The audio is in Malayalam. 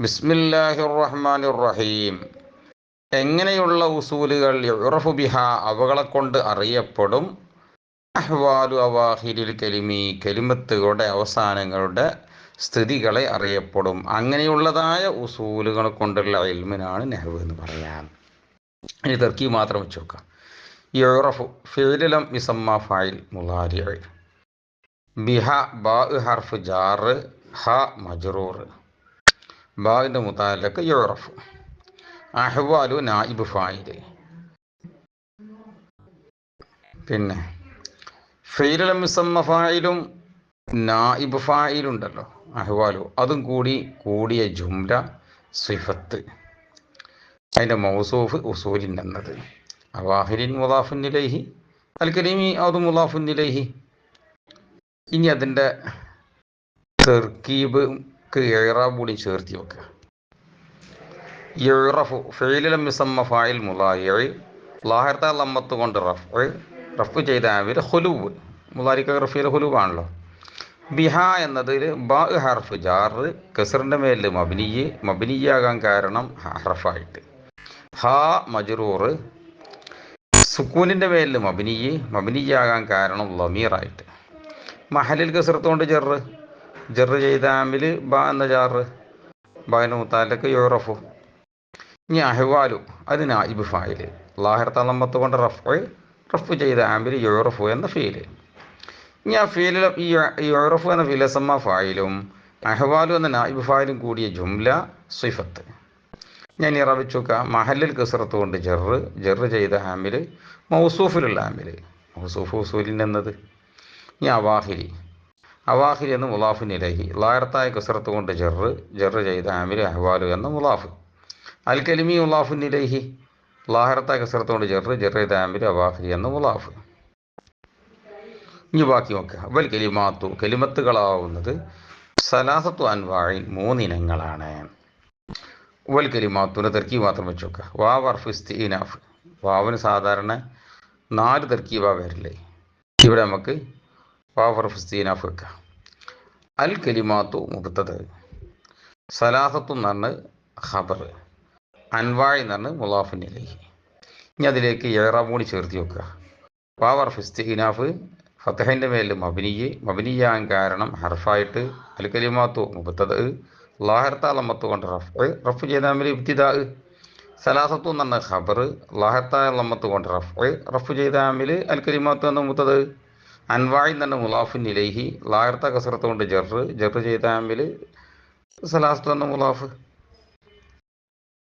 ബിസ്മില്ലാഹിർ റഹ്മാനിർ റഹീം. എങ്ങനെയുള്ള ഉസൂലുകൾ യുറഫു ബിഹ അവകളെ കൊണ്ട് അറിയപ്പെടും. അഹ്വാലു അവാഹിരിൽ കലിമി കലിമത്തുകളുടെ അവസാനങ്ങളുടെ സ്ഥിതികളെ അറിയപ്പെടും. അങ്ങനെയുള്ളതായ ഉസൂലുകൾ കൊണ്ടുള്ള ഇൽമിനാണ് നഹ്വ് എന്ന് പറയാം. ഇനി തർക്കീബ് മാത്രം വെച്ച് നോക്കാം. യുറഫു ഫിഅ്ലൻ യുസമ്മ ഫാഇൽ മുളാരി ബിഹ ബാ ഹർഫ് ജാർ ഹ മജ്റൂർ ബാഇന്റെ മുതഅല്ലഖ് യുറഫു. അഹ്വാലു നായിബ് ഫാഇൽ. പിന്നെ ഫിഅ്ലൻ യുസമ്മ ഫാഇലും നായിബ് ഫാഇലുണ്ടല്ലോ അഹ്വാലു, അതും കൂടിയ ജുംല സിഫത്ത്, അതിൻ്റെ മൗസൂഫ് ഉസൂലിൻ എന്നത് അവാഹിരിൻ മുളാഫുൻ ഇലൈഹി അൽ കലീമി അത് മുളാഫുൻ ഇലൈഹി. ഇനി അതിൻ്റെ തർക്കീബ്ക്ക് ഇഅ്റാബ് കൂടി ചേർത്തി വെക്കുക. യുറഫു ഫിഅ്ലൻ യുസമ്മ ഫാഇൽ മുളാരി ലാഹിറത്ത ലമ്മത്ത് കൊണ്ട് റഫ് ചെയ്ത ആമിൽ ഖുലൂവ്, മുളാരിക്ക് റഫീൽ ഖുലൂവ് ആണല്ലോ. ബിഹ എന്നതിൽ ബാ ഹർഫ് ജാർ കസറിൻ്റെ മേലിൽ മബ്നിയാകാൻ കാരണം ഹർഫായിട്ട്. ഹ മജ്റൂർ സുക്കൂനിൻ്റെ മേലിൽ മബ്നിയാകാൻ കാരണം ലമീറായിട്ട്. മഹലിൽ കസറത്തുകൊണ്ട് ജറ് ചെയ്ത ആമിൽ ബാ എന്ന ജാർ ബാഇന്റെ മുതഅല്ലഖ് യുറഫു. ഇനി അഹ്വാലു അത് നായിബ് ഫാഇൽ ലാഹിറത്ത ലമ്മത്ത് കൊണ്ട് റഫ് ചെയ്ത ആമിൽ യുറഫു എന്ന ഫീല്. ഇനി ആ ഫീലിൽ ഈ യുറഫു എന്ന ഫിലസമ്മ ഫായിലും അഹ്വാലു എന്ന നായിബ് ഫായിലും കൂടിയ ജുംല സിഫത്ത്. ഞാൻ ഇറവിച്ചു നോക്കാം. മഹല്ലിൽ കസറത്ത് കൊണ്ട് ജറ് ചെയ്ത ആമിൽ മൗസൂഫിലുള്ള ആമിൽ മൗസൂഫ് ഉസൂലിൻ എന്നത്. ഇനി അവാഹിരി എന്ന് മുളാഫുൻ ഇലൈഹി ലാഹിറത്തായ കസറത്ത് കൊണ്ട് ജറ് ചെയ്ത ആമിൽ അഹ്വാലു എന്ന മുളാഫ്. അൽ കലിമി മുളാഫുൻ ഇലൈഹി ലാഹിറത്തായ കസറത്ത് കൊണ്ട് ജറ് ചെയ്ത ആമിൽ അവാഹിരി എന്ന മുളാഫ്. ഇനി ബാക്കി നോക്കുക. വൽ കലിമാത്തു കലിമത്തുകളാവുന്നത് സലാസത്തു അൻവാഇൻ മൂന്നിനങ്ങളാണ്. വൽ കലിമാത്തുവിൻ്റെ തർക്കീബ് മാത്രം വെച്ച് നോക്കുക. വാവ് ഹർഫ് ഇസ്തിഇനാഫ്, വാവിന് സാധാരണ 4 തർക്കീബാ വരില്ലേ, ഇവിടെ നമുക്ക് വാവ് ഹർഫ് ഇസ്തിഇനാഫ് വെക്കുക. അൽ കലിമാത്തു മുബ്തദ, സലാസത്തു എന്ന് പറഞ്ഞ് ഖബർ, അൻവാഇ എന്ന് പറഞ്ഞ് മുളാഫുൻ ഇലൈഹി. ഇനി അതിലേക്ക് ഇഅ്റാബ് കൂടി ചേർത്തി വെക്കുക. വാവ് ഹർഫ് ഇസ്തിഇനാഫ് ഫതഹിൻ്റെ മേലിൽ മബ്നിയാകാൻ കാരണം ഹർഫായിട്ട്. അൽ കലിമാത്തു മുബ്തദ ലാഹിറത്ത ലമ്മത്ത് കൊണ്ട് റഫ് ചെയ്ത ആമിൽ ഇബ്തിദാ. സലാസത്തു എന്ന് പറഞ്ഞ ഖബർ ലാഹിറത്ത ലമ്മത്ത് കൊണ്ട് റഫ് ചെയ്ത ആമിൽ അൽ കലിമാത്തു എന്ന മുബ്തദ. അൻവാഇ എന്ന് പറഞ്ഞ മുളാഫുൻ ഇലൈഹി ലാഹിറത്ത കസറത്ത് കൊണ്ട് ജറ് ചെയ്ത ആമിൽ സലാസത്തു എന്ന മുളാഫ്.